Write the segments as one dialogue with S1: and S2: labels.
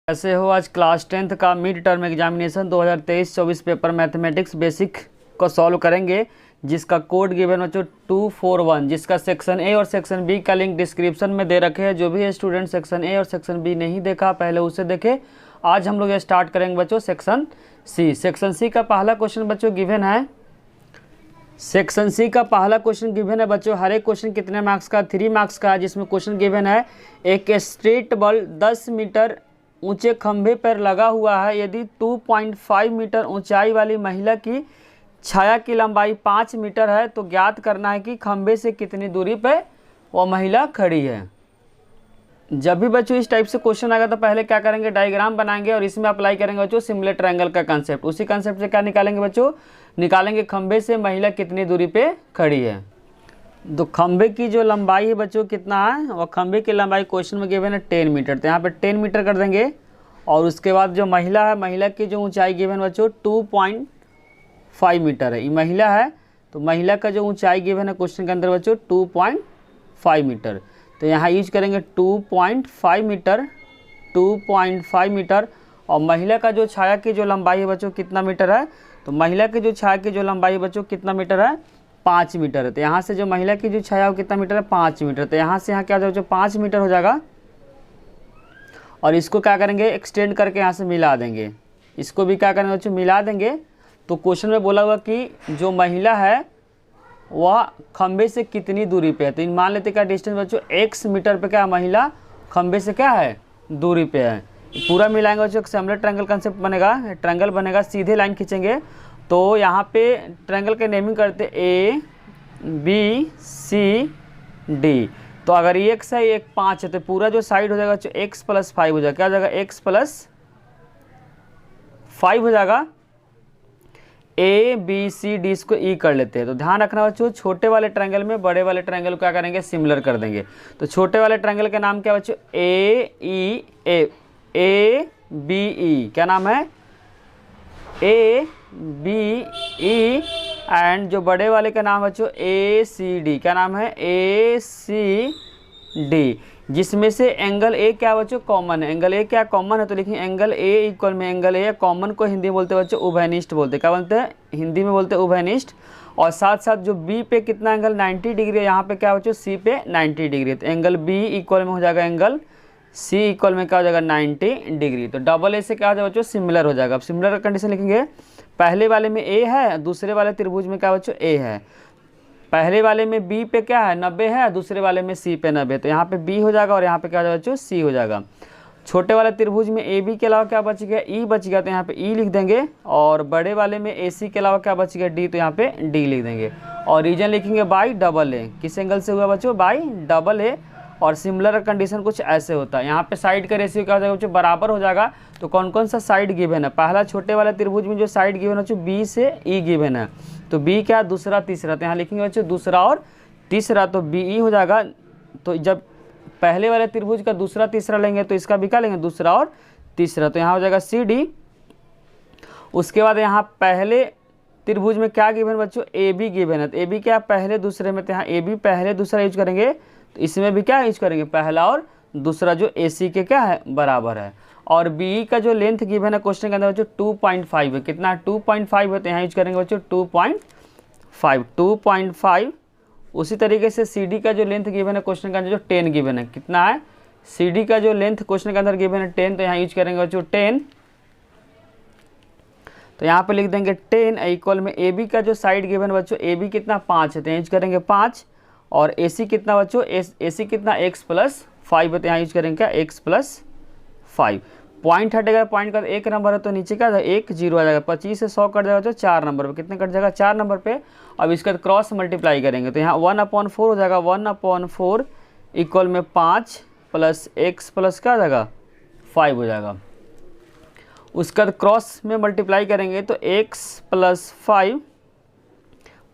S1: कैसे हो। आज क्लास 10th का mid term examination 2023-24 paper mathematics basic को सॉल्व करेंगे, जिसका कोड गिवन बच्चों 241, जिसका सेक्शन ए और सेक्शन बी का लिंक डिस्क्रिप्शन में दे रखे हैं। जो भी स्टूडेंट सेक्शन ए और सेक्शन बी नहीं देखा पहले उसे देखे। आज हम लोग ये स्टार्ट करेंगे बच्चों सेक्शन सी। सेक्शन सी का पहला क्वेश्चन बच्चों गिवन है। सेक्शन सी का पहला क्वेश्चन गिवन है बच्चों। हर एक क्वेश्चन कितने मार्क्स का? 3 मार्क्स का, जिसमें क्वेश्चन गिवन है एक स्ट्रेट बॉल 10 मीटर ऊंचे खंभे पर लगा हुआ है। यदि 2.5 मीटर ऊंचाई वाली महिला की छाया की लंबाई 5 मीटर है तो ज्ञात करना है कि खंभे से कितनी दूरी पर वह महिला खड़ी है। जब भी बच्चों इस टाइप से क्वेश्चन आएगा तो पहले क्या करेंगे, डायग्राम बनाएंगे और इसमें अप्लाई करेंगे बच्चों सिमिलर ट्रायंगल का कंसेप्ट। उसी कंसेप्ट से क्या निकालेंगे बच्चों, निकालेंगे खंभे से महिला कितनी दूरी पे खड़ी है। तो खंभे की जो लंबाई है बच्चों कितना है, और खंभे की लंबाई क्वेश्चन में गिवन है 10 मीटर, तो यहाँ पे 10 मीटर कर देंगे। और उसके बाद जो महिला है, महिला की जो ऊंचाई गिवन बच्चों 2.5 मीटर है। ये महिला है तो महिला का जो ऊंचाई गिवन है क्वेश्चन के अंदर बच्चों 2.5 मीटर, तो यहाँ यूज करेंगे 2.5 मीटर, 2.5 मीटर। और महिला का जो छाया की जो लंबाई है बच्चों कितना मीटर है, तो महिला की जो छाया की जो लंबाई है बच्चों कितना मीटर है, 5 मीटर है। तो यहाँ से जो महिला की जो छाया वो कितना मीटर है, 5 मीटर। तो यहाँ से यहाँ क्या हो जाएगा, 5 मीटर हो जाएगा। और इसको क्या करेंगे, एक्सटेंड करके यहाँ से मिला देंगे। इसको भी क्या करेंगे बच्चों, मिला देंगे। तो क्वेश्चन में बोला हुआ कि जो महिला है वह खंबे से कितनी दूरी पे है। तो मान लेते क्या डिस्टेंस बच्चों x मीटर पे क्या महिला खंबे से क्या है, दूरी पे है। पूरा मिलाएंगे बच्चों, सिमिलर ट्रायंगल कंसेप्ट बनेगा, ट्रायंगल बनेगा। सीधे लाइन खींचेंगे तो यहाँ पे ट्रायंगल के नेमिंग करते A B C D। तो अगर ये x है, एक 5 है, तो पूरा जो साइड हो जाएगा x + 5 हो जाएगा। क्या हो जाएगा, x + 5 हो जाएगा। A B C D इसको E कर लेते हैं। तो ध्यान रखना बच्चों, छोटे वाले ट्रायंगल में बड़े वाले ट्रायंगल को क्या करेंगे, सिमिलर कर देंगे। तो छोटे वाले ट्रायंगल का नाम क्या है बच्चों, A B E, क्या नाम है, A B E। एंड जो बड़े वाले का नाम है बच्चों A C D, क्या नाम है, A C D। जिसमें से एंगल ए क्या बच्चों, कॉमन है। एंगल ए क्या कॉमन है, तो लिखेंगे एंगल ए इक्वल में एंगल ए कॉमन को हिंदी में बोलते हैं बच्चों उभयनिष्ठ बोलते हैं। क्या बोलते हैं, हिंदी में बोलते हैं उभयनिष्ठ। और साथ साथ जो बी पे कितना एंगल 90 डिग्री है, यहाँ पे क्या बच्चों सी पे 90 डिग्री। तो एंगल बी इक्वल में हो जाएगा एंगल सी इक्वल में क्या हो जाएगा 90 डिग्री। तो डबल ए से क्या हो जाएगा बच्चों, सिमिलर हो जाएगा। अब सिमिलर का कंडीशन लिखेंगे, पहले वाले में ए है, दूसरे वाले त्रिभुज में क्या बच्चों ए है। पहले वाले में बी पे क्या है 90 है, दूसरे वाले में सी पे 90। तो यहाँ पे बी हो जाएगा और यहाँ पे क्या हो जाएगा बच्चों, सी हो जाएगा। छोटे वाले त्रिभुज में ए बी के अलावा क्या बच गया, ई बच गया, तो यहाँ पे ई लिख देंगे। और बड़े वाले में ए सी के अलावा क्या बच गया, डी, तो यहाँ पे डी लिख देंगे। और रीजन लिखेंगे बाई डबल ए। किस एंगल से हुआ बच्चों, बाई डबल ए। और सिमिलर कंडीशन कुछ ऐसे होता है। यहाँ पे साइड का रेशियो क्या हो जाएगा बच्चों, बराबर हो जाएगा। तो कौन कौन सा साइड गिवन है, पहला छोटे वाले त्रिभुज में जो साइड गिवन है बच्चों बी से ई गिवन है, तो बी क्या, दूसरा तीसरा। तो यहाँ लिखेंगे बच्चों दूसरा और तीसरा, तो बी ई हो जाएगा। तो जब पहले वाले त्रिभुज का दूसरा तीसरा लेंगे तो इसका भी क्या लेंगे, दूसरा और तीसरा। तो यहाँ हो जाएगा सी डी। उसके बाद यहाँ पहले त्रिभुज में क्या गिवन बच्चों, ए बी गिवन है। तो ए बी क्या पहले दूसरे में, तो यहाँ ए बी पहले दूसरा यूज करेंगे। तो इसमें भी क्या यूज करेंगे, पहला और दूसरा, जो ए सी के क्या है, बराबर है। और बी का जो लेंथ गिवन है क्वेश्चन के अंदर बच्चों 2.5 है। कितना 2.5 है, तो यहाँ यूज करेंगे बच्चों 2.5। उसी तरीके से सी डी का जो लेंथ गिवन है क्वेश्चन के अंदर जो 10 गिवन है, कितना है, सी डी का जो लेंथ क्वेश्चन के अंदर गिवन है 10, तो यहाँ यूज करेंगे बच्चों 10। तो यहाँ पे लिख देंगे 10 इक्वल में ए बी का जो साइड गिवन है बच्चों, ए बी कितना 5 है, तो यहाँ यूज करेंगे 5। और ए सी कितना बच्चों, ए सी कितना x + 5 है, तो यहाँ यूज करेंगे क्या, x + 5। पॉइंट हटेगा, पॉइंट का 1 नंबर है तो नीचे क्या 1 0 आ जाएगा। 25 से 100 कट जाएगा तो 4 नंबर पे, कितने कट जाएगा, 4 नंबर पे। अब इसका क्रॉस मल्टीप्लाई करेंगे तो यहाँ 1/4 हो जाएगा। 1/4 इक्वल में 5 + x + क्या हो जाएगा 5 हो जाएगा। उसका क्रॉस में मल्टीप्लाई करेंगे तो x + 5,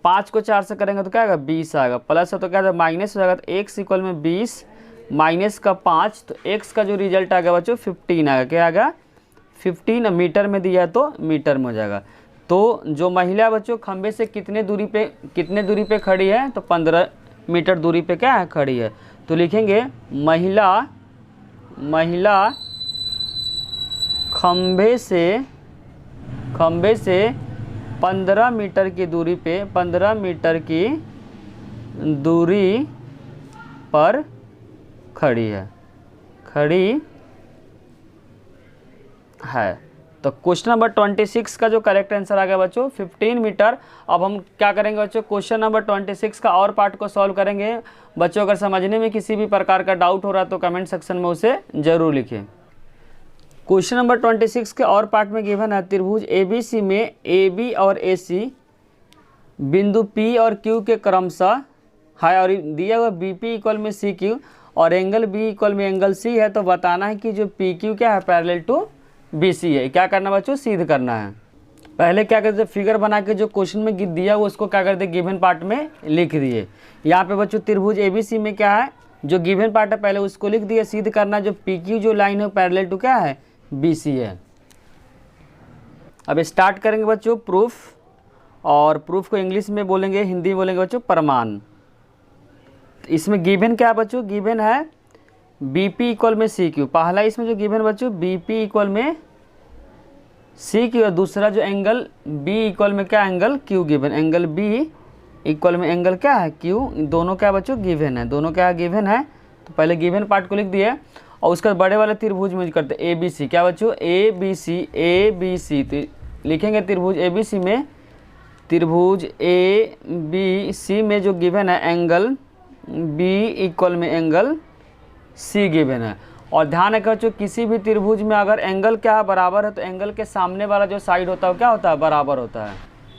S1: 5 को 4 से करेंगे तो क्या आएगा 20 आएगा। प्लस है तो क्या माइनस हो जाएगा। तो x इक्वल में 20 माइनस का 5, तो x का जो रिजल्ट आ गया बच्चों 15 आ गया। क्या आ गया 15, मीटर में दिया है तो मीटर में हो जाएगा। तो जो महिला बच्चों खंबे से कितने दूरी पे खड़ी है, तो 15 मीटर दूरी पे क्या है, खड़ी है। तो लिखेंगे महिला खंबे से 15 मीटर की दूरी पे 15 मीटर की दूरी पर खड़ी है तो क्वेश्चन नंबर 26 का जो करेक्ट आंसर आ गया बच्चों 15 मीटर। अब हम क्या करेंगे बच्चों, क्वेश्चन नंबर 26 का और पार्ट को सॉल्व करेंगे। बच्चों अगर समझने में किसी भी प्रकार का डाउट हो रहा है तो कमेंट सेक्शन में उसे जरूर लिखें। क्वेश्चन नंबर 26 के और पार्ट में गिवन है त्रिभुज ABC में AB और AC बिंदु P और Q के क्रमशः है और दिया हुआ BP इक्वल में CQ और एंगल B इक्वल में एंगल C है। तो बताना है कि जो PQ क्या है पैरेलल टू BC है। क्या करना बच्चों, सिद्ध करना है। पहले क्या करते, फिगर बना के जो क्वेश्चन में दिया हुआ उसको क्या करते, गिवन पार्ट में लिख दिए। यहाँ पे बच्चों त्रिभुज ABC में क्या है, जो गिवन पार्ट है पहले उसको लिख दिए। सिद्ध करना जो PQ जो लाइन है पैरेलल टू क्या है, BC है। अब स्टार्ट करेंगे बच्चों प्रूफ, और प्रूफ को इंग्लिश में बोलेंगे, हिंदी में बोलेंगे बच्चों प्रमाण। इसमें गिवन क्या है बच्चों, गिवन है BP इक्वल में CQ। पहला इसमें जो गिवन बच्चों BP इक्वल में CQ और दूसरा जो एंगल B इक्वल में क्या angle Q given. Angle B equal में एंगल क्या है Q, दोनों क्या बच्चों गिवन है, दोनों क्या गिवन है। तो पहले गिवन पार्ट को लिख दिए और उसका बड़े वाले त्रिभुज में यूज करते हैं ABC। क्या बच्चों, ABC तो लिखेंगे त्रिभुज ABC में, त्रिभुज ABC में जो गिवन है एंगल B इक्वल में एंगल C गिवन है। और ध्यान रखें बच्चों किसी भी त्रिभुज में अगर एंगल क्या है बराबर है तो एंगल के सामने वाला जो साइड होता है वो क्या होता है, बराबर होता है।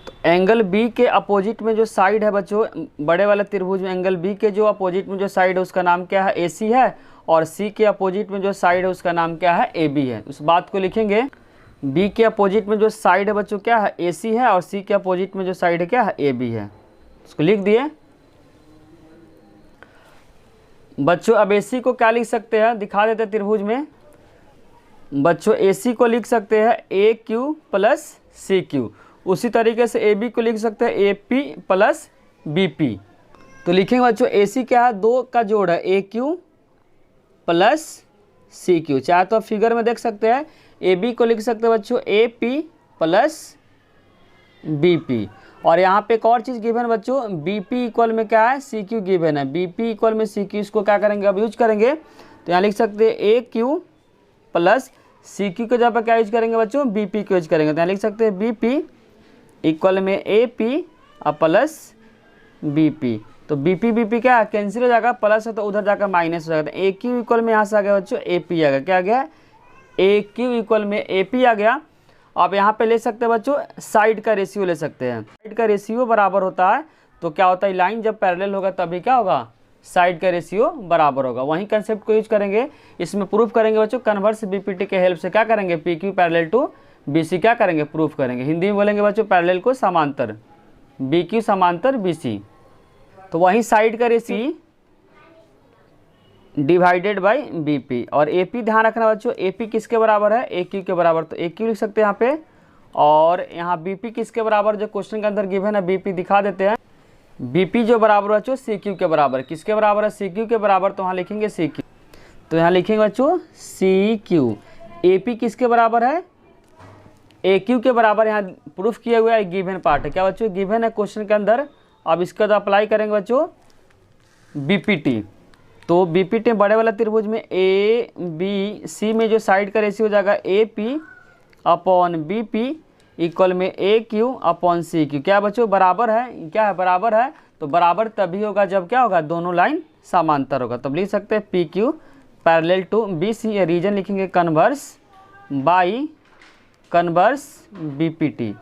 S1: तो एंगल B के अपोजिट में जो साइड है बच्चों बड़े वाले त्रिभुज में, एंगल B के जो अपोजिट में जो साइड है उसका नाम क्या है, AC है। और C के अपोजिट में जो साइड है उसका नाम क्या है, AB है। उस बात को लिखेंगे, B के अपोजिट में जो साइड है बच्चों क्या है, AC है, और C के अपोजिट में जो साइड है क्या है, AB है। उसको लिख दिए बच्चों। अब AC को क्या लिख सकते हैं, दिखा देते त्रिभुज में बच्चों। AC को लिख सकते हैं AQ प्लस CQ। उसी तरीके से AB को लिख सकते हैं AP प्लस BP। तो लिखेंगे बच्चों AC क्या है, दो का जोड़ है AQ प्लस CQ। चाहे तो फिगर में देख सकते हैं AB को लिख सकते हैं बच्चों AP प्लस BP। और यहाँ पे एक और चीज़ गिवन बच्चों, BP इक्वल में क्या है, CQ गिवन है। BP इक्वल में CQ, इसको क्या करेंगे अब यूज करेंगे। तो यहाँ लिख सकते हैं AQ प्लस CQ के जगह पर क्या यूज करेंगे बच्चों, BP को यूज करेंगे। तो यहाँ लिख सकते हैं BP इक्वल में AP और प्लस BP। तो BP क्या है, कैंसिल हो जाएगा, प्लस है तो उधर जाकर माइनस हो जाएगा। तो AQ इक्वल में यहाँ से आ गया बच्चों AP आ गया। क्या आ गया, AQ इक्वल में AP आ गया। आप यहाँ पे ले सकते हैं बच्चों साइड का रेशियो ले सकते हैं। साइड का रेशियो बराबर होता है तो क्या होता है, लाइन जब पैरेलल होगा तभी क्या होगा, साइड का रेशियो बराबर होगा। वही कंसेप्ट को यूज करेंगे, इसमें प्रूफ करेंगे बच्चों कन्वर्स BPT के हेल्प से। क्या करेंगे, PQ पैरेलल टू BC क्या करेंगे, प्रूफ करेंगे। हिंदी में बोलेंगे बच्चों पैरेलल को समांतर, BQ समांतर BC। तो वही साइड का रेशियो डिवाइडेड बाय BP। और AP ध्यान रखना बच्चों, AP किसके बराबर है, AQ के बराबर। तो AQ लिख सकते हैं यहाँ पे। और यहाँ BP किसके बराबर, जो क्वेश्चन के अंदर गिवन है BP दिखा देते हैं। BP जो बराबर बच्चों CQ के बराबर। किसके बराबर है, CQ के बराबर। तो यहाँ लिखेंगे CQ। तो यहाँ लिखेंगे बच्चों CQ। AP किसके बराबर है, AQ के बराबर। यहाँ प्रूफ किया हुआ है, गिवन पार्ट है। क्या बच्चों, गिवन है क्वेश्चन के अंदर। अब इसका तो अप्लाई करेंगे बच्चों BPT। तो BPT बड़े वाला त्रिभुज में ABC में जो साइड का रेशियो हो जाएगा AP अपॉन BP इक्वल में AQ अपॉन CQ। क्या बच्चों, बराबर है। क्या है, बराबर है। तो बराबर तभी होगा जब क्या होगा, दोनों लाइन समांतर होगा। तब लिख सकते हैं PQ parallel to BC। Reason लिखेंगे converse by converse BPT।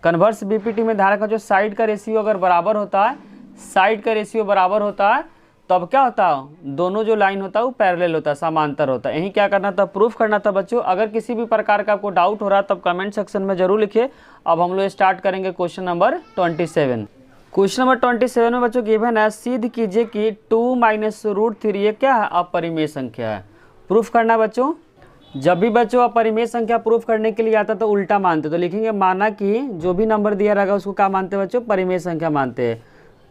S1: Converse BPT में ध्यान रखना जो साइड का रेशियो अगर बराबर होता है, साइड का रेशियो बराबर होता है तब क्या होता है, दोनों जो लाइन होता है वो पैरेलल होता है, समांतर होता है। यही क्या करना था, प्रूफ करना था बच्चों। अगर किसी भी प्रकार का आपको डाउट हो रहा है तब कमेंट सेक्शन में जरूर लिखिए। अब हम लोग स्टार्ट करेंगे क्वेश्चन नंबर 27। क्वेश्चन नंबर 27 में बच्चों गिवन है, सिद्ध कीजिए कि 2 माइनस √3 ये क्या है, अपरिमेय संख्या है। प्रूफ करना बच्चों। जब भी बच्चों अपरिमेय संख्या प्रूफ करने के लिए आता तो उल्टा मानते। तो लिखेंगे माना कि जो भी नंबर दिया रहेगा उसको क्या मानते हैं बच्चों, परिमेय संख्या मानते हैं।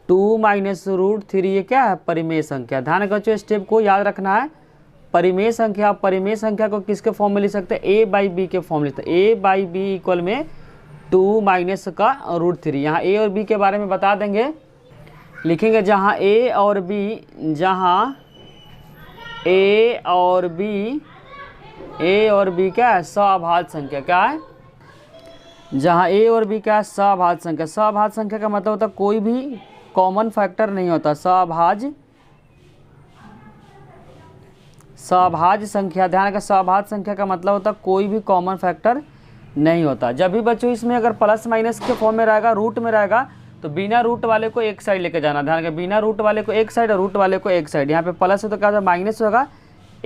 S1: 2 माइनस √3 ये क्या है, परिमेय संख्या। ध्यान रखो बच्चों, स्टेप को याद रखना है। परिमेय संख्या, परिमेय संख्या को किसके फॉर्म में लिख सकते हैं, a बाई बी के फॉर्म में लिखते हैं। a बाई बी इक्वल में 2 माइनस का √3। यहाँ a और b के बारे में बता देंगे, लिखेंगे जहाँ a और b, जहाँ a और b क्या है, सअभाज्य संख्या। क्या है, जहाँ a और b क्या है, सअभाज्य संख्या। सअभाज्य संख्या का मतलब होता है कोई भी कॉमन फैक्टर नहीं होता। सअभाज्य संख्या, ध्यान का सअभाज्य संख्या का मतलब होता है कोई भी कॉमन फैक्टर नहीं होता। जब भी बच्चों इसमें अगर प्लस माइनस के फॉर्म में रहेगा, रूट में रहेगा, तो बिना रूट वाले को एक साइड लेके जाना। ध्यान का बिना रूट वाले को एक साइड और रूट वाले को एक साइड। यहाँ पे प्लस है तो क्या होगा, माइनस होगा।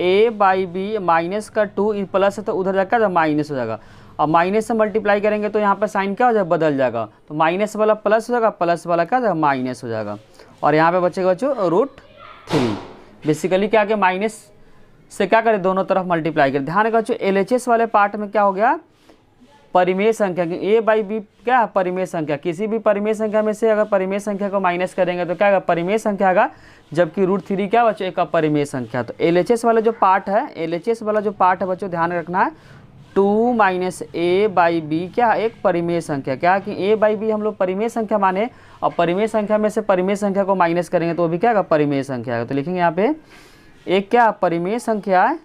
S1: a बाई बी माइनस का 2 प्लस है तो उधर जाकर माइनस हो जाएगा। अब माइनस से मल्टीप्लाई करेंगे तो यहाँ पर साइन क्या हो जाएगा, बदल जाएगा। तो माइनस वाला प्लस हो जाएगा, प्लस वाला क्या हो जाएगा, माइनस हो जाएगा। और यहाँ पे बचेगा बच्चों √3। बेसिकली क्या कि माइनस से क्या करें, दोनों तरफ मल्टीप्लाई करें। ध्यान रखो बच्चों, LHS वाले पार्ट में क्या हो गया, परिमेय संख्या की a बाई बी क्या है, परिमेय संख्या। किसी भी परिमेय संख्या में से अगर परिमेय संख्या को माइनस करेंगे तो क्या होगा, परिमेय संख्या आएगा। जबकि √3 क्या बच्चों, एक अपरिमेय संख्या। तो LHS वाला जो पार्ट है, LHS वाला जो पार्ट है बच्चों ध्यान रखना है, 2 माइनस a बाई बी क्या है, एक परिमेय संख्या। क्या कि a बाई बी हम लोग परिमेय संख्या माने, और परिमेय संख्या में से परिमेय संख्या को माइनस करेंगे तो वो भी क्या होगा, परिमेय संख्या आएगा। तो लिखेंगे यहाँ पे एक क्या परिमेय संख्या है,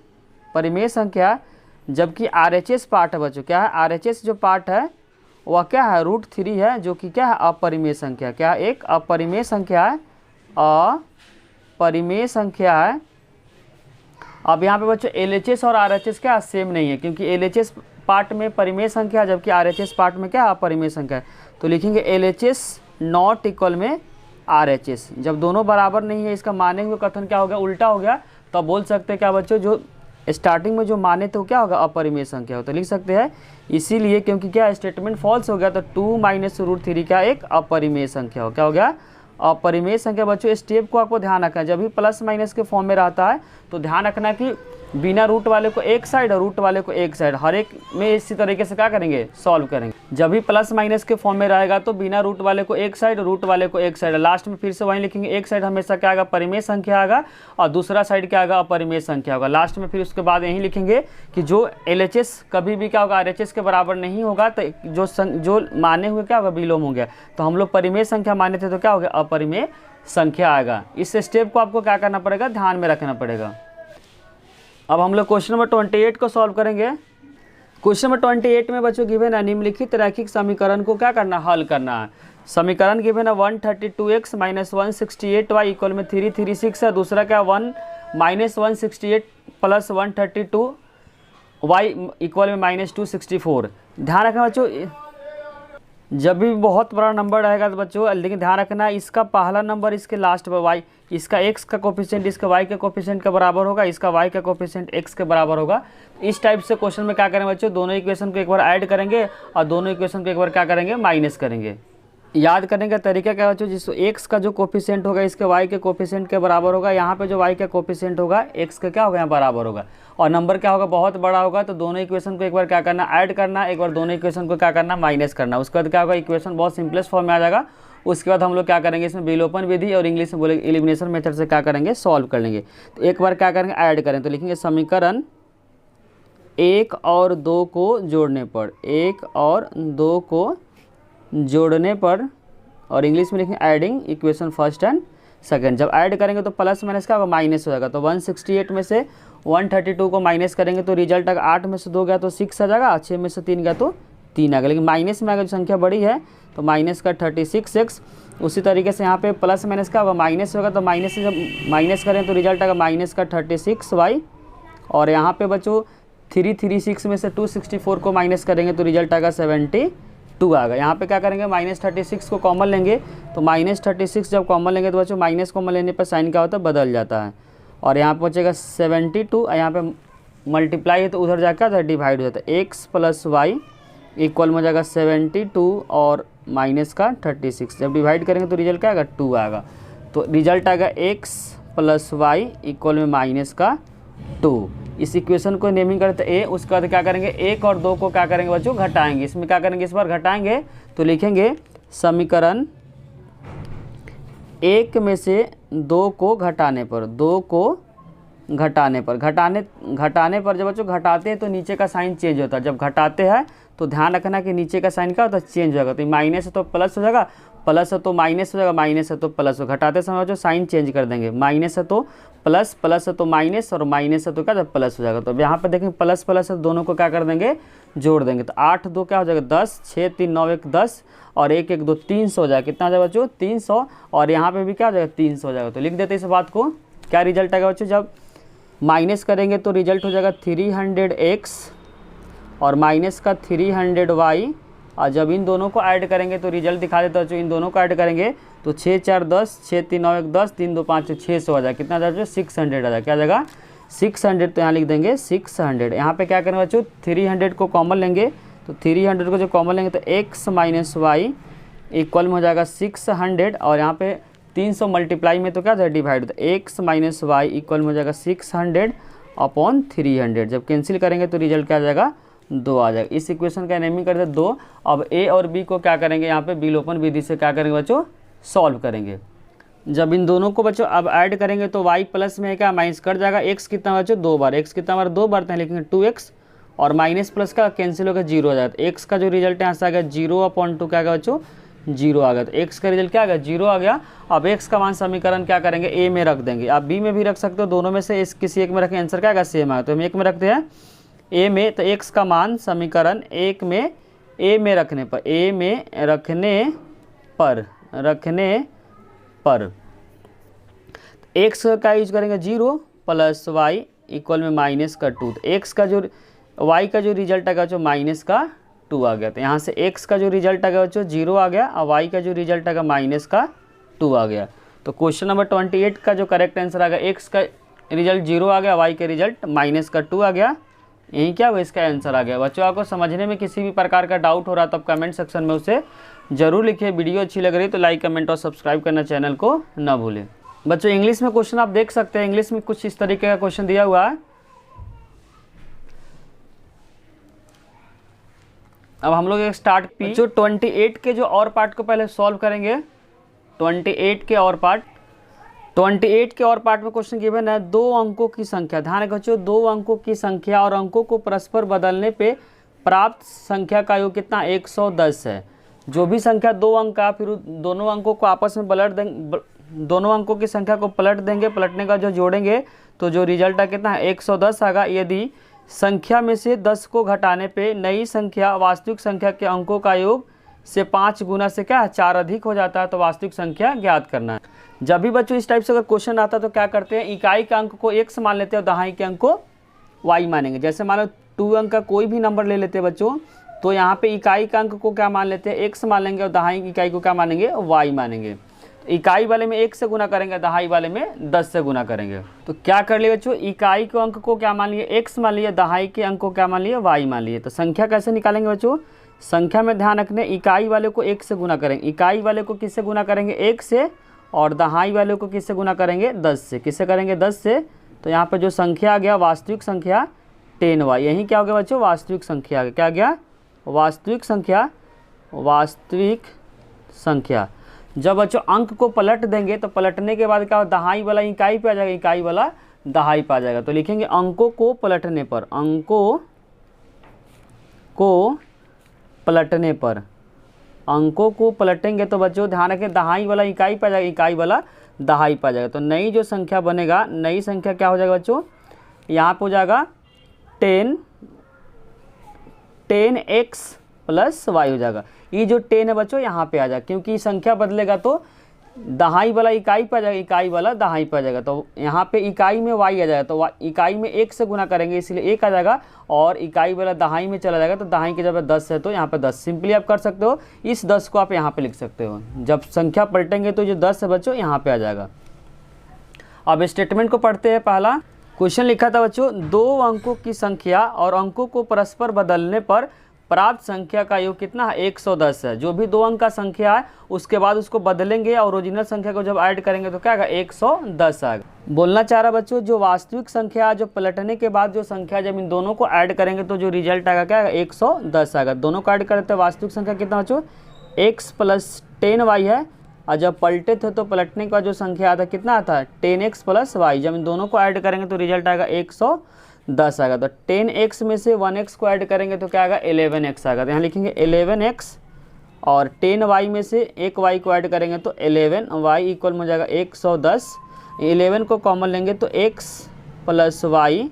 S1: परिमेय संख्या। जबकि RHS पार्ट है बच्चों, क्या है, RHS जो पार्ट है वह क्या है, √3 है, जो कि क्या है, अपरिमेय संख्या। क्या है, एक अपरिमेय संख्या है, अपरिमेय संख्या है। अब यहाँ पे बच्चों LHS और RHS क्या सेम नहीं है, क्योंकि LHS पार्ट में परिमेय संख्या जबकि RHS पार्ट में क्या अपरिमेय संख्या है। तो लिखेंगे LHS नॉट इक्वल में RHS। जब दोनों बराबर नहीं है, इसका माने हुए कथन क्या हो गया, उल्टा हो गया। तो बोल सकते हैं क्या बच्चों, जो स्टार्टिंग में जो माने तो क्या होगा, अपरिमेय संख्या हो। तो लिख सकते हैं इसीलिए, क्योंकि क्या स्टेटमेंट फॉल्स हो गया, तो 2 माइनस √3 क्या एक अपरिमेय संख्या हो। क्या हो गया, अपरिमेय संख्या। बच्चों स्टेप को आपको ध्यान रखना है, जब भी प्लस माइनस के फॉर्म में रहता है तो ध्यान रखना कि बिना रूट वाले को एक साइड और रूट वाले को एक साइड, हर एक में इसी तरीके से क्या करेंगे, सॉल्व करेंगे। जब भी प्लस माइनस के फॉर्म में रहेगा तो बिना रूट वाले को एक साइड, रूट वाले को एक साइड। लास्ट में फिर से वहीं लिखेंगे, एक साइड हमेशा क्या आएगा, परिमेय संख्या आएगा, और दूसरा साइड क्या आएगा, अपरिमेय संख्या होगा। लास्ट में फिर उसके बाद यही लिखेंगे कि जो LHS कभी भी क्या होगा, RHS के बराबर नहीं होगा, तो जो माने हुए क्या होगा, विलोम हो गया। तो हम लोग परिमेय संख्या माने थे तो क्या हो गया, अपरिमेय संख्या आएगा। इस स्टेप को आपको क्या करना पड़ेगा, ध्यान में रखना पड़ेगा। अब हम लोग क्वेश्चन नंबर 28 को सॉल्व करेंगे। क्वेश्चन नंबर 28 में बच्चों गिवन है, निम्नलिखित रैखिक समीकरण को क्या करना, हल करना है। समीकरण गिवन है 132x माइनस 168y इक्वल में 336 है। दूसरा क्या 1 माइनस 168 प्लस 132y इक्वल में -264। ध्यान रखना बच्चों, जब भी बहुत बड़ा नंबर रहेगा तो बच्चों लेकिन ध्यान रखना इसका पहला नंबर इसके लास्ट पर y, इसका x का कोफिशिएंट इसका y के कोफिशिएंट के बराबर होगा, इसका y का कोफिशिएंट x के बराबर होगा। इस टाइप से क्वेश्चन में क्या करेंगे बच्चों, दोनों इक्वेशन को एक बार ऐड करेंगे और दोनों इक्वेशन को एक बार क्या करेंगे, माइनस करेंगे। याद करने का तरीका क्या बच्चों, जिस x का जो कोफिशिएंट होगा इसके y के कोफिशिएंट के बराबर होगा, यहाँ पे जो y का कोफिशिएंट होगा x का क्या होगा, यहाँ बराबर होगा, और नंबर क्या होगा, बहुत बड़ा होगा। तो दोनों इक्वेशन को एक बार क्या करना, ऐड करना, एक बार दोनों इक्वेशन को क्या करना, माइनस करना। उसके बाद क्या होगा, इक्वेशन बहुत सिंपलेस्ट फॉर्म में आ जाएगा। उसके बाद हम लोग क्या करेंगे, इसमें विलोपन विधि और इंग्लिश में बोलेंगे एलिमिनेशन मेथड से क्या करेंगे, सॉल्व कर लेंगे। तो एक बार क्या करेंगे, ऐड करें। तो लिखेंगे समीकरण 1 और 2 को जोड़ने पर, 1 और 2 को जोड़ने पर, और इंग्लिश में लिखेंगे adding equation first and second. जब ऐड करेंगे तो प्लस माइनस क्या होगा, माइनस हो जाएगा। तो 168 में से 132 को माइनस करेंगे तो रिजल्ट अगर 8 में से 2 गया तो 6 आ जाएगा, 6 में से 3 गया तो 3 आ गया। लेकिन माइनस में अगर संख्या बड़ी है तो माइनस का 36x। उसी तरीके से यहाँ पे प्लस माइनस क्या होगा, माइनस होगा, तो माइनस से जब माइनस करें तो रिजल्ट आएगा माइनस का 36y। और यहाँ पे बच्चों 336 में से 264 को माइनस करेंगे तो रिजल्ट आएगा 72 आ गया। यहाँ पे क्या करेंगे, -36 को कॉमन लेंगे, तो -36 जब कॉमन लेंगे तो बच्चों माइनस कॉमन लेने पर साइन क्या होता है, बदल जाता है। और यहाँ पे बचेगा 72, यहाँ पे मल्टीप्लाई है तो उधर जाकर डिवाइड हो जाता है, x प्लस वाई इक्वल में हो जाएगा 72 और माइनस का 36। जब डिवाइड करेंगे तो रिजल्ट क्या आएगा, 2 आएगा। तो रिजल्ट आएगा x प्लस वाई इक्वल में माइनस का 2। इस इक्वेशन को नेमिंग करते ए। उसके बाद क्या करेंगे, 1 और 2 को क्या करेंगे बच्चों, घटाएंगे। इसमें क्या करेंगे, इस बार घटाएंगे तो लिखेंगे समीकरण 1 में से 2 को घटाने पर, 2 को घटाने पर, घटाने पर जब बच्चों घटाते हैं तो नीचे का साइन चेंज होता है। जब घटाते हैं तो ध्यान रखना कि नीचे का साइन क्या होता है, चेंज होगा। तो माइनस है तो प्लस हो जाएगा, प्लस है तो माइनस हो जाएगा, माइनस है तो प्लस हो। घटाते समय जो साइन चेंज कर देंगे, माइनस है तो प्लस, प्लस है तो माइनस, और माइनस है तो क्या प्लस हो जाएगा। तो अब यहाँ पे देखें प्लस प्लस है तो दोनों को क्या कर देंगे, जोड़ देंगे। तो 8 2 क्या हो जाएगा 10, 6 3 9 1 10, और 1 1 2 300 हो जाएगा। कितना हो जाएगा बच्चों 300, और यहाँ पे भी क्या हो जाएगा 300 हो जाएगा। तो लिख देते इस बात को। क्या रिजल्ट आएगा बच्चों, जब माइनस करेंगे तो रिजल्ट हो जाएगा 300x और माइनस का 300y, और जब इन दोनों को ऐड करेंगे तो रिजल्ट दिखा देता है बच्चों। इन दोनों को ऐड करेंगे तो 6 4 10, 6 3 9 1 10, 3 2 5 600 आ जाएगा। कितना आ जाएगा 600 आ जाएगा। क्या आ जाएगा 600। तो यहाँ लिख देंगे 600। यहाँ पे क्या करेंगे बच्चों, 300 को कॉमन लेंगे। तो 300 को जो कॉमन लेंगे तो x माइनस वाई इक्वल में हो जाएगा 600, और यहाँ पे 300 मल्टीप्लाई में तो क्या था डिवाइड, तो x माइनस वाई इक्वल में हो जाएगा 600 अपॉन 300। जब कैंसिल करेंगे तो रिजल्ट क्या आ जाएगा 2 आ जाएगा। इस इक्वेशन का नेमिंग करते हैं 2। अब a और b को क्या करेंगे, यहाँ पे विलोपन विधि से क्या करेंगे बच्चों, सॉल्व करेंगे। जब इन दोनों को बच्चों अब ऐड करेंगे तो y प्लस में क्या माइनस कट जाएगा। x कितना बच्चों 2 बार, x कितना बार 2 बार तो लिखेंगे 2x, और माइनस प्लस का कैंसिल होकर 0 हो जाएगा। तो x का जो रिजल्ट यहाँ से आ गया 0/2 क्या आ गया बच्चों 0 आ गया। तो x का रिजल्ट क्या आ गया 0 आ गया। अब x का मान समीकरण क्या करेंगे, a में रख देंगे। आप b में भी रख सकते हो, दोनों में से किसी एक में रखें, आंसर क्या आएगा सेम आएगा। तो हम एक में रखते हैं a में, तो x का मान समीकरण एक में a में रखने पर, a में रखने पर x का यूज करेंगे 0 प्लस वाई इक्वल में माइनस का 2। तो x का जो y का जो रिजल्ट आएगा जो माइनस का 2 आ गया। तो यहाँ से x का जो रिजल्ट आएगा बच्चों 0 आ गया, और y का जो रिजल्ट आएगा माइनस का 2 आ गया। तो क्वेश्चन नंबर 28 का जो करेक्ट आंसर आ गया, x का रिजल्ट 0 आ गया, y का रिजल्ट माइनस का 2 आ गया। यही क्या हुआ, इसका आंसर आ गया। बच्चों आपको समझने में किसी भी प्रकार का डाउट हो रहा है तो आप कमेंट सेक्शन में उसे जरूर लिखिए। वीडियो अच्छी लग रही है तो लाइक कमेंट और सब्सक्राइब करना चैनल को ना भूलें। बच्चों इंग्लिश में क्वेश्चन आप देख सकते हैं, इंग्लिश में कुछ इस तरीके का क्वेश्चन दिया हुआ है। अब हम लोग एक स्टार्ट जो 28 के जो और पार्ट को पहले सॉल्व करेंगे। 28 के और पार्ट, 28 के और पार्ट में क्वेश्चन गिवन है 2 अंकों की संख्या। ध्यान रखो बच्चों, 2 अंकों की संख्या और अंकों को परस्पर बदलने पे प्राप्त संख्या का योग कितना 110 है। जो भी संख्या 2 अंक का, फिर दोनों अंकों को आपस में पलट देंगे, दोनों अंकों की संख्या को पलट देंगे, पलटने का जो जोड़ेंगे तो जो रिजल्ट है कितना है 110 आएगा। यदि संख्या में से 10 को घटाने पे नई संख्या वास्तविक संख्या के अंकों का योग से 5 गुना से क्या 4 अधिक हो जाता है तो वास्तविक संख्या ज्ञात करना है। जब भी बच्चों इस टाइप से अगर क्वेश्चन आता है तो क्या करते हैं, इकाई के अंक को x मान लेते हैं और दहाई के अंक को y मानेंगे। जैसे मान लो 2 अंक का कोई भी नंबर ले लेते हैं बच्चों, तो यहाँ पे इकाई के अंक को क्या मान लेते हैं x मान लेंगे, और दहाई की इकाई को क्या मानेंगे y मानेंगे। इकाई वाले में 1 से गुना करेंगे, दहाई वाले में 10 से गुना करेंगे। तो क्या कर लिए बच्चों, इकाई के अंक को क्या मान लिए x मान लिए, दहाई के अंक को क्या मान लिए y मान लिए। तो संख्या कैसे निकालेंगे बच्चों, संख्या में ध्यान रखने इकाई वाले को 1 से गुना करेंगे, इकाई वाले को किससे गुना करेंगे 1 से, और दहाई वाले को किससे गुना करेंगे 10 से। किससे करेंगे 10 से। तो यहाँ पर जो संख्या आ गया वास्तविक संख्या 10y, यही क्या हो गया बच्चों वास्तविक संख्या आ गया। क्या आ गया वास्तविक संख्या, वास्तविक संख्या। जब बच्चों अंक को पलट देंगे तो पलटने के बाद क्या दहाई वाला इकाई पे आ जाएगा, इकाई वाला दहाई पे आ जाएगा। तो लिखेंगे अंकों को पलटने पर, अंकों को पलटने पर, अंकों को पलटेंगे तो बच्चों ध्यान रखें दहाई वाला इकाई पे आ जाएगा, इकाई वाला दहाई पे आ जाएगा। तो नई जो संख्या बनेगा, नई संख्या क्या हो जाएगा बच्चों, यहाँ पे हो जाएगा 10x प्लस y हो जाएगा। ये जो 10 है बच्चों यहाँ पे आ जाएगा, क्योंकि संख्या बदलेगा तो दहाई वाला इकाई पे आ जाएगा, इकाई वाला दहाई पे आ जाएगा। तो यहाँ पे इकाई में y आ जाएगा, तो इकाई में 1 से गुना करेंगे इसलिए 1 आ जाएगा, और इकाई वाला दहाई में चला जाएगा तो दहाई की जगह 10 है तो यहाँ पे 10। सिंपली आप कर सकते हो, इस 10 को आप यहाँ पे लिख सकते हो। जब संख्या पलटेंगे तो जो 10 है बच्चों यहाँ पे आ जाएगा। अब स्टेटमेंट को पढ़ते हैं। पहला क्वेश्चन लिखा था बच्चों, 2 अंकों की संख्या और अंकों को परस्पर बदलने पर प्राप्त संख्या का योग कितना है 110 है। जो भी 2 अंक का संख्या है उसके बाद उसको बदलेंगे और ओरिजिनल संख्या को जब ऐड करेंगे तो क्या आएगा 110 आएगा। बोलना चाह रहा बच्चों, जो वास्तविक संख्या है, जो पलटने के बाद जो संख्या जब इन दोनों को ऐड करेंगे तो जो रिजल्ट आएगा क्या आएगा 110 आएगा। दोनों को ऐड करते हैं वास्तविक संख्या कितना बच्चों x प्लस 10y है, और जब पलटे थे तो पलटने के बाद जो संख्या आता है कितना आता है 10x प्लस वाई। जब इन दोनों को ऐड करेंगे तो रिजल्ट आएगा 110 आएगा। तो 10x में से 1x को ऐड करेंगे तो क्या आएगा 11x आएगा। तो यहाँ लिखेंगे 11x और 10y में से एक y को ऐड करेंगे तो 11y इक्वल में हो जाएगा 110। 11 को कॉमन लेंगे तो x प्लस वाई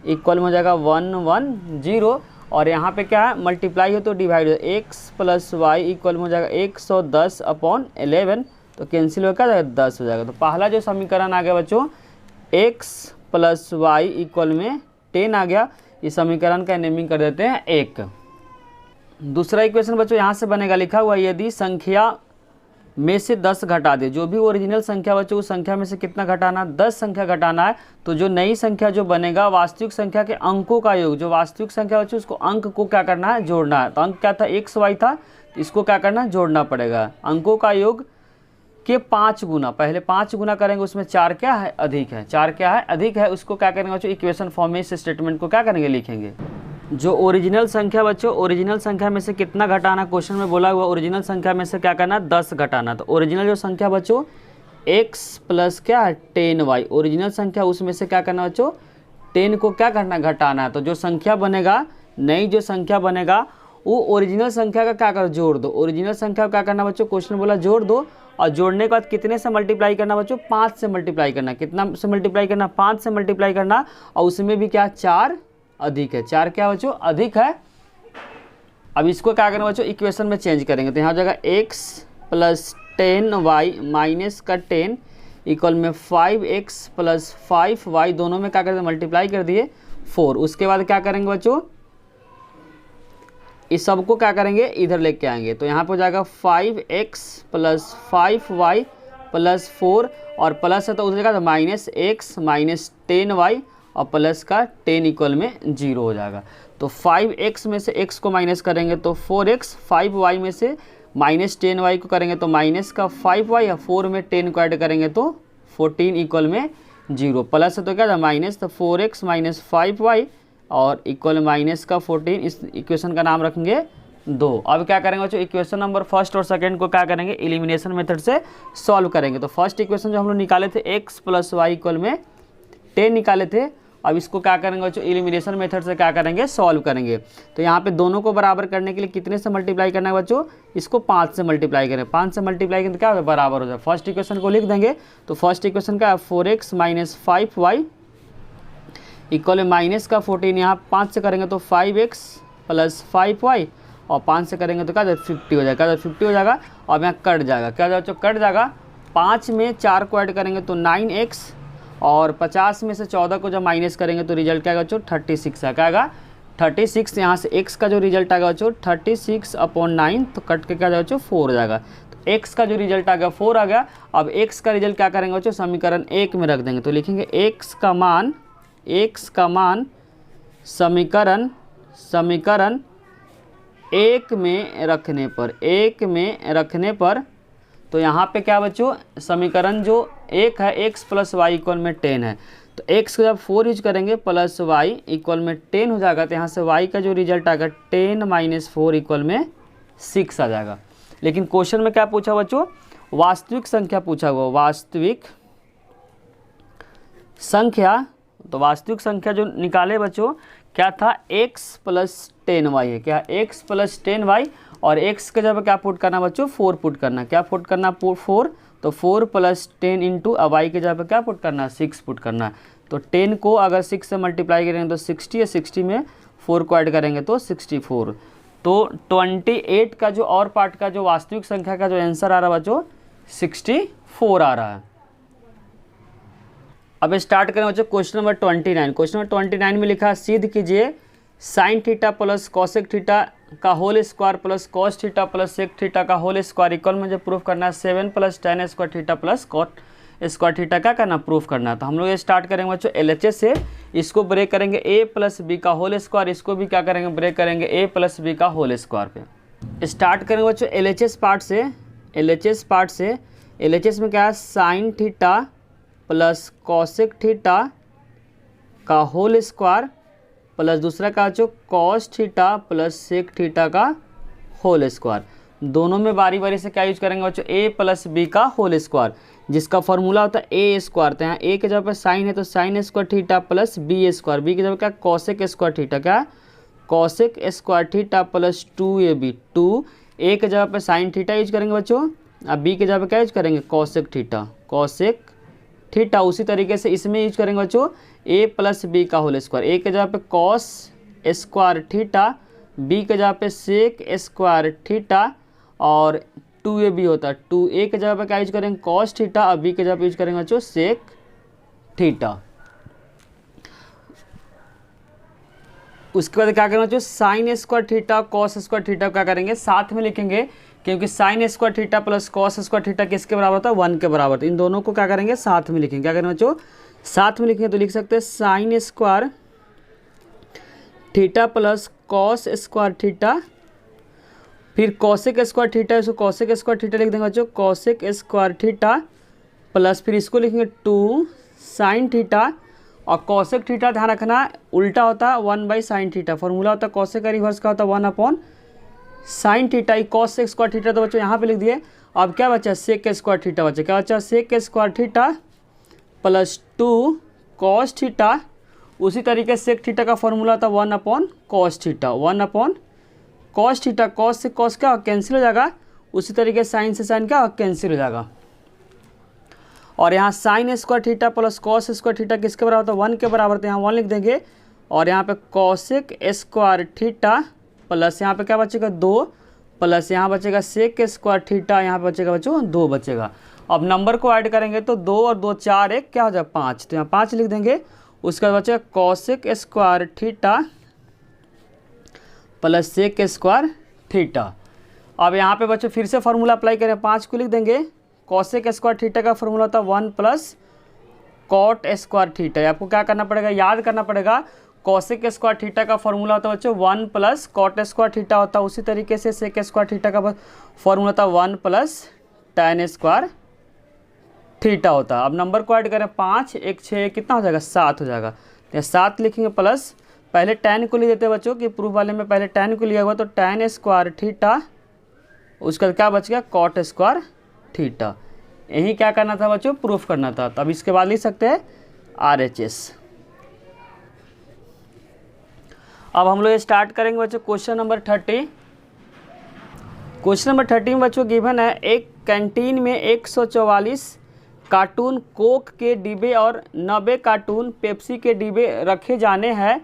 S1: इक्वल में हो जाएगा 110 और यहाँ पे क्या है मल्टीप्लाई हो तो डिवाइड हो, x प्लस वाई इक्वल में हो जाएगा 110 अपॉन 11 तो कैंसिल होकर जाएगा 10 हो जाएगा। तो पहला जो समीकरण आ गया बच्चों x प्लस वाई इक्वल में 10 आ गया। इस समीकरण का नेमिंग कर देते हैं 1। दूसरा इक्वेशन बच्चों यहाँ से बनेगा, लिखा हुआ यदि संख्या में से 10 घटा दे, जो भी ओरिजिनल संख्या बच्चों उस संख्या में से कितना घटाना 10 संख्या घटाना है, तो जो नई संख्या जो बनेगा वास्तविक संख्या के अंकों का योग, जो वास्तविक संख्या बच्चों उसको अंक को क्या करना है जोड़ना है। तो अंक क्या था एक्स वाई था, इसको क्या करना है जोड़ना पड़ेगा। अंकों का योग के 5 गुना, पहले 5 गुना करेंगे उसमें 4 क्या है अधिक है, 4 क्या है अधिक है, उसको क्या करेंगे बच्चों इक्वेशन फॉर्म में इस स्टेटमेंट को क्या करेंगे लिखेंगे। जो ओरिजिनल संख्या बच्चों ओरिजिनल संख्या में से कितना घटाना, क्वेश्चन में बोला हुआ ओरिजिनल संख्या में से क्या करना 10 घटाना। तो ओरिजिनल जो संख्या बच्चों x प्लस क्या है 10y, ओरिजिनल संख्या उसमें से क्या करना बच्चों 10 को क्या करना घटाना है। तो जो संख्या बनेगा नई जो संख्या बनेगा वो ओरिजिनल संख्या का क्या कर जोड़ दो, ओरिजिनल संख्या को क्या करना बच्चों क्वेश्चन बोला जोड़ दो और जोड़ने के बाद कितने से मल्टीप्लाई करना बच्चों 5 से मल्टीप्लाई करना। कितना से मल्टीप्लाई करना 5 से मल्टीप्लाई करना और उसमें भी क्या 4 अधिक है, 4 क्या बच्चों अधिक है। अब इसको क्या करना बच्चों इक्वेशन में चेंज करेंगे तो यहाँ हो जाएगा x प्लस 10y माइनस का 10 इक्वल में 5x प्लस 5y, दोनों में क्या कर दिए मल्टीप्लाई कर दिए 4। उसके बाद क्या करेंगे बच्चों इस सब को क्या करेंगे इधर लेके आएंगे तो यहाँ पर हो जाएगा 5x प्लस 5y प्लस 4 और प्लस है तो उस जगह माइनस x माइनस 10y और प्लस का 10 इक्वल में 0 हो जाएगा। तो 5x में से x को माइनस करेंगे तो 4x, 5y में से माइनस 10y को करेंगे तो माइनस का 5y और 4 में 10 को ऐड करेंगे तो 14 इक्वल में 0। प्लस है तो क्या था माइनस, तो 4x माइनस 5y और इक्वल माइनस का 14। इस इक्वेशन का नाम रखेंगे 2। अब क्या करेंगे बच्चों इक्वेशन नंबर फर्स्ट और सेकंड को क्या करेंगे एलिमिनेशन मेथड से सॉल्व करेंगे। तो फर्स्ट इक्वेशन जो हम लोग निकाले थे x प्लस वाई इक्वल में 10 निकाले थे, अब इसको क्या करेंगे बच्चों एलिमिनेशन मेथड से क्या करेंगे सॉल्व करेंगे। तो यहाँ पे दोनों को बराबर करने के लिए कितने से मल्टीप्लाई करना है बच्चों, इसको 5 से मल्टीप्लाई करें। 5 से मल्टीप्लाई करें तो क्या होगा बराबर हो जाए। फर्स्ट इक्वेशन को लिख देंगे तो फर्स्ट इक्वेशन का 4x माइनस 5y इक्वल में माइनस का 14, यहाँ 5 से करेंगे तो 5x प्लस 5y और 5 से करेंगे तो क्या 50 हो जाएगा, 50 हो जाएगा और यहाँ कट जाएगा, क्या बच्चों कट जाएगा। 5 में 4 को ऐड करेंगे तो 9x और 50 में से 14 को जब माइनस करेंगे तो रिजल्ट क्या आएगा बच्चों 36 है, क्या आएगा 36। यहाँ से x का जो रिजल्ट आएगा बच्चों 36 अपॉन 9 तो कट के क्या जाएगा बच्चों 4 हो जाएगा। तो x का जो रिजल्ट आ गया 4 आ गया। अब x का रिजल्ट क्या करेंगे बच्चों समीकरण 1 में रख देंगे तो लिखेंगे x का मान समीकरण 1 में रखने पर तो यहाँ पे क्या बच्चों समीकरण जो 1 है x प्लस वाई इक्वल में 10 है, तो x को जब 4 यूज करेंगे प्लस वाई इक्वल में 10 हो जाएगा। तो यहाँ से y का जो रिजल्ट आएगा 10 माइनस 4 इक्वल में 6 आ जाएगा। लेकिन क्वेश्चन में क्या पूछा बच्चों वास्तविक संख्या पूछा हुआ, वास्तविक संख्या। तो वास्तविक संख्या जो निकाले बच्चों क्या था x प्लस 10y है, क्या x प्लस 10y और x के जगह क्या पुट करना बच्चों 4 पुट करना, क्या पुट करना 4, तो 4 प्लस 10 इंटू y के जगह क्या पुट करना 6 पुट करना। तो 10 को अगर 6 से मल्टीप्लाई करेंगे तो 60 है, 60 में 4 को ऐड करेंगे तो 64। तो 28 का जो और पार्ट का जो वास्तविक संख्या का जो आंसर आ रहा है बच्चों 64 आ रहा है। अब स्टार्ट करें बच्चों क्वेश्चन नंबर 29। क्वेश्चन नंबर 29 में लिखा है सिद्ध कीजिए sine theta plus cosec theta का whole square plus cos theta plus sec theta का होल स्क्वायर इक्वल में जो प्रूफ करना है 7 plus tan square theta plus cot square theta क्या करना प्रूफ करना है। तो हम लोग ये स्टार्ट करेंगे बच्चों LHS से, इसको ब्रेक करेंगे a प्लस बी का होल स्क्वायर, इसको भी क्या करेंगे ब्रेक करेंगे a प्लस बी का होल स्क्वायर पे। स्टार्ट करेंगे बच्चों LHS पार्ट से। LHS में क्या है sine theta plus cosec theta का होल स्क्वायर प्लस दूसरा का जो cos theta plus sec theta का होल स्क्वायर। दोनों में बारी बारी से क्या यूज करेंगे बच्चों, a प्लस बी का होल स्क्वायर, जिसका फॉर्मूला होता है ए स्क्वायर। तो यहाँ ए के जगह पे साइन है तो sine square theta plus B square, B की जगह क्या कॉसेक स्क्वायर थीटा, क्या cosec square theta plus 2ab, 2 A के जगह पे साइन थीटा यूज करेंगे बच्चों, अब बी के जगह पे क्या यूज करेंगे कॉसेक थीटा, कॉसेक थीटा। उसी तरीके से इसमें यूज करेंगे बच्चों a प्लस बी का होल स्क्वायर, ए के जगह पे कॉस स्क्वायर थीटा, बी के जगह पे सेक स्क्वायर थीटा, और 2ab होता है 2a के जगह पे क्या यूज करेंगे कॉस थीटा, और बी के जगह पे यूज करेंगे बच्चों सेक थीटा। उसके बाद क्या करेंगे बच्चों, sign square theta cos square theta क्या करेंगे साथ में लिखेंगे, क्योंकि sign square theta plus cos square theta किसके बराबर होता है 1 के बराबर। तो इन दोनों को क्या करेंगे साथ में लिखेंगे, क्या करेंगे बच्चों साथ में लिखेंगे। तो लिख सकते हैं sign square theta plus cos square theta, फिर कॉसेक स्क्वायर थीटा, इसको कॉसेक स्क्वायर थीटा लिख देंगे बच्चों, कॉसेक स्क्वायर थीटा प्लस फिर इसको लिखेंगे 2 साइन थीटा, और कॉसेक थीटा ध्यान रखना उल्टा होता है 1/sin थीटा, फॉर्मूला होता है कॉसेक का रिवर्स का होता है 1/sin theta. Cos square theta तो बच्चों यहाँ पे लिख दिए। अब क्या बचा सेक स्क्वायर थीटा बचा, क्या बचा sec square theta plus 2 cos theta. उसी तरीके से सेक थीटा का फॉर्मूला था 1/cos theta, 1/cos theta, cos से कॉस क्या कैंसिल हो जाएगा, उसी तरीके साइन से साइन क्या कैंसिल हो जाएगा। और यहाँ sign square theta plus cos square theta किसके बराबर होता है 1 के बराबर, तो यहाँ 1 लिख देंगे। और यहाँ पे कॉसेक स्क्वायर थीटा प्लस यहाँ पे क्या बचेगा 2, प्लस यहाँ बचेगा सेक स्क्वायर थीटा, यहाँ पे बचेगा बच्चों 2 बचेगा। अब नंबर को ऐड करेंगे तो 2 और 2 4 1 क्या हो जाए 5, तो यहाँ 5 लिख देंगे। उसके बाद बचेगा cosec square theta plus sec square theta. अब यहाँ पे बच्चों फिर से फार्मूला अप्लाई करें, 5 को लिख देंगे। कॉसेक स्क्वायर थीटा का फॉर्मूला होता है 1 प्लस कॉट स्क्वायर थीटा। आपको क्या करना पड़ेगा, याद करना पड़ेगा। कॉसेक स्क्वायर थीटा का फॉर्मूला होता है बच्चों 1 प्लस कॉट स्क्वायर थीटा होता है। उसी तरीके से सेक स्क्वायर थीटा का फॉर्मूला होता है 1 प्लस tan स्क्वायर थीटा होता है। अब नंबर को ऐड करें 5 1 6 कितना हो जाएगा 7 हो जाएगा, तो 7 लिखेंगे प्लस पहले tan को ले देते हैं बच्चों कि प्रूफ वाले में पहले tan को लिया हुआ, तो tan स्क्वायर थीटा, उसका क्या बच गया कॉट स्क्वायर थीटा। यही क्या करना था बच्चों प्रूफ करना था। तब इसके बाद लिख सकते हैं RHS। अब हम लोग स्टार्ट करेंगे बच्चों क्वेश्चन नंबर 30। क्वेश्चन नंबर 30 में बच्चों गिवन है एक कैंटीन में 144 कार्टून कोक के डिब्बे और 90 कार्टून पेप्सी के डिब्बे रखे जाने हैं।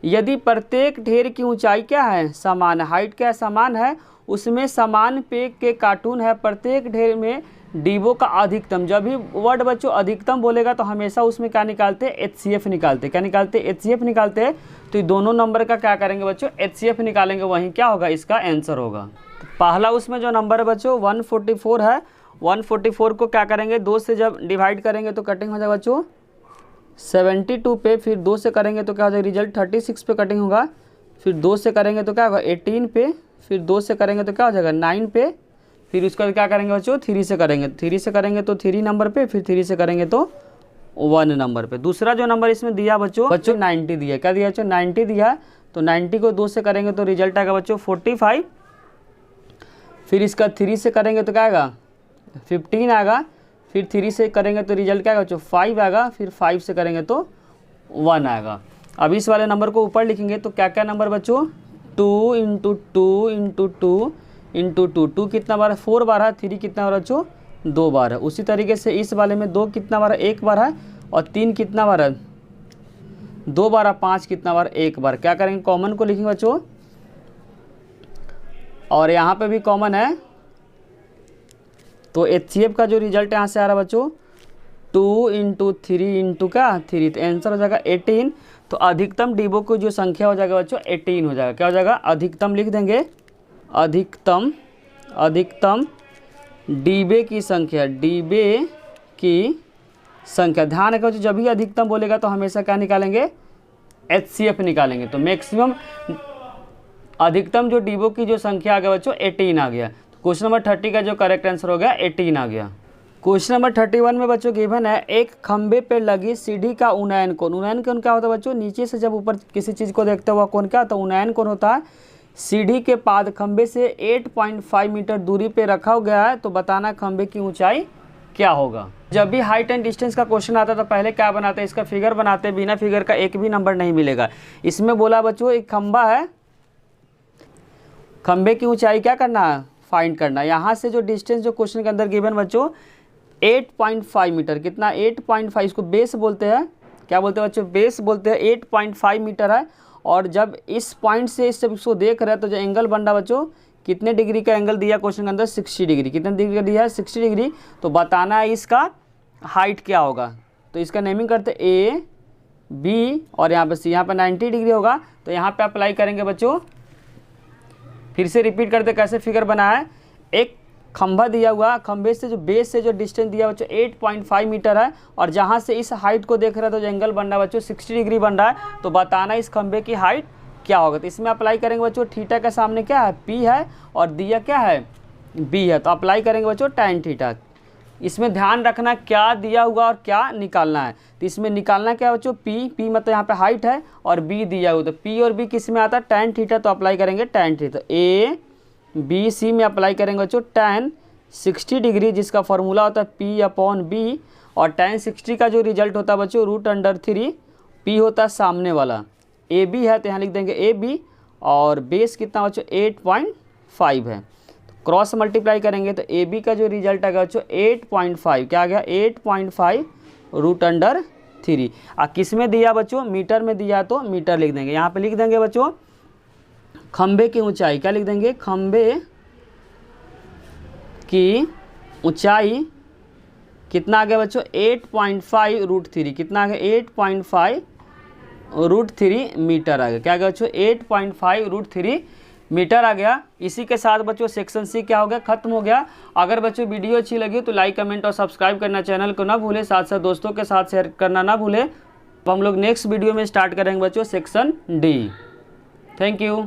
S1: यदि प्रत्येक ढेर की ऊंचाई क्या है समान है, हाइट क्या है समान है, उसमें समान पे के कार्टून है, प्रत्येक ढेर में डिब्बों का अधिकतम। जब भी वर्ड बच्चों अधिकतम बोलेगा तो हमेशा उसमें क्या निकालते हैं HCF निकालते, क्या निकालते HCF निकालते हैं। तो दोनों नंबर का क्या करेंगे बच्चों HCF निकालेंगे, वहीं क्या होगा इसका आंसर होगा। तो पहला उसमें जो नंबर है बच्चों 144 है, 144 को क्या करेंगे 2 से जब डिवाइड करेंगे तो कटिंग हो जाएगा बच्चों 72 पे, फिर 2 से करेंगे तो क्या हो जाएगा रिजल्ट 36 पे कटिंग होगा, फिर 2 से करेंगे तो क्या होगा 18 पे, फिर 2 से करेंगे तो क्या हो जाएगा 9 पे, फिर उसका क्या करेंगे बच्चों 3 से करेंगे, 3 से करेंगे तो 3 नंबर पे, फिर 3 से करेंगे तो 1 नंबर पे। दूसरा जो नंबर इसमें दिया बच्चों 90 दिया, क्या दिया बच्चों 90 दिया, तो 90 को 2 से करेंगे तो रिजल्ट आएगा बच्चों 45, फिर इसका 3 से करेंगे तो क्या आएगा 15 आएगा, फिर 3 से करेंगे तो रिजल्ट क्या आएगा बच्चों 5 आएगा, फिर 5 से करेंगे तो 1 आएगा। अब इस वाले नंबर को ऊपर लिखेंगे तो क्या क्या नंबर बच्चों 2 इंटू 2 इंटू 2 इंटू 2, 2 कितना बार है 4 बार है, 3 कितना बार बच्चों 2 बार है। उसी तरीके से इस वाले में 2 कितना बार है 1 बार है, और 3 कितना बार है 2 बार है, 5 कितना बार 1 बार। क्या करेंगे कॉमन को लिखेंगे बच्चों, और यहाँ पे भी कॉमन है, तो HCF का जो रिजल्ट यहाँ से आ रहा है बच्चों 2 इंटू 3 इंटू क्या 3, तो आंसर हो जाएगा 18। तो अधिकतम डिब्बों की जो संख्या हो जाएगा बच्चों 18 हो जाएगा। क्या हो जाएगा अधिकतम लिख देंगे, अधिकतम डिब्बे की संख्या, डिब्बे की संख्या। ध्यान रखो जब भी अधिकतम बोलेगा तो हमेशा क्या निकालेंगे HCF निकालेंगे। तो मैक्सिमम अधिकतम जो डिब्बों की जो संख्या आ गया बच्चों 18 आ गया। तो क्वेश्चन नंबर 30 का जो करेक्ट आंसर हो गया 18 आ गया। क्वेश्चन नंबर 31 में बच्चों गिवन है एक खंबे पे लगी सीढ़ी का उन्नयन कोण। उन्नयन कोण क्या होता है बच्चों, नीचे से जब ऊपर किसी चीज़ को देखते हुआ कोण क्या होता है उन्नयन कोण होता है। सीढ़ी के पाद खंबे से 8.5 मीटर दूरी पे रखा गया है, तो बताना खंबे की ऊंचाई क्या होगा। जब भी हाइट एंड डिस्टेंस का क्वेश्चन आता है तो पहले क्या बनाते हैं, इसका फिगर बनाते हैं, बिना फिगर का एक भी नंबर नहीं मिलेगा। इसमें बोला बच्चों एक खंबा है, खंबे की ऊंचाई क्या करना है, फाइंड करना। यहाँ से जो डिस्टेंस जो क्वेश्चन के अंदर गिवन बच्चों 8.5 मीटर, कितना 8.5, इसको बेस बोलते हैं, क्या बोलते हैं बच्चों, बेस बोलते हैं। 8.5 मीटर है, और जब इस पॉइंट से इस इसको देख रहे हैं तो जो एंगल बन रहा बच्चों, कितने डिग्री का एंगल दिया क्वेश्चन के अंदर, 60 डिग्री। कितने डिग्री का दिया है, 60 डिग्री। तो बताना है इसका हाइट क्या होगा। तो इसका नेमिंग करते ए बी और यहाँ पे सी, यहाँ पे 90 डिग्री होगा। तो यहाँ पे अप्लाई करेंगे बच्चों, फिर से रिपीट करते कैसे फिगर बना है। एक खंभा दिया हुआ, खंभे से जो बेस से जो डिस्टेंस दिया बच्चों 8.5 मीटर है, और जहाँ से इस हाइट को देख रहे हैं तो जो एंगल बन रहा है बच्चों 60 डिग्री बन रहा है। तो बताना इस खंभे की हाइट क्या होगा। तो इसमें अप्लाई करेंगे बच्चों, थीटा के सामने क्या है, पी है, और दिया क्या है, बी है। तो अप्लाई करेंगे बच्चों tan थीटा। इसमें ध्यान रखना क्या दिया हुआ और क्या निकालना है। तो इसमें निकालना क्या है बच्चों, पी मतलब यहाँ पे हाइट है, और बी दिया हुआ। तो पी और बी किस में आता है, tan थीटा। तो अप्लाई करेंगे tan theta. A B C में अप्लाई करेंगे बच्चों tan 60 डिग्री, जिसका फॉर्मूला होता है P/B, और tan 60 का जो रिजल्ट होता है बच्चों √3, P होता है सामने वाला, ए बी है तो यहाँ लिख देंगे ए बी, और बेस कितना बच्चों 8.5 है। तो क्रॉस मल्टीप्लाई करेंगे तो ए बी का जो रिजल्ट आएगा बच्चों 8.5, क्या आ गया 8.5 √3। किस में दिया बच्चों, मीटर में दिया तो मीटर लिख देंगे। यहाँ पे लिख देंगे बच्चों खंबे की ऊंचाई, क्या लिख देंगे, खंबे की ऊंचाई कितना आ गया बच्चों 8.5 √3, कितना आ गया 8.5 √3 मीटर आ गया। क्या आ गया बच्चों 8.5 √3 मीटर आ गया। इसी के साथ बच्चों सेक्शन सी क्या हो गया, खत्म हो गया। अगर बच्चों वीडियो अच्छी लगी तो लाइक कमेंट और सब्सक्राइब करना चैनल को ना भूले, साथ साथ दोस्तों के साथ शेयर करना ना भूले। तो हम लोग नेक्स्ट वीडियो में स्टार्ट करेंगे बच्चों सेक्शन डी। Thank you.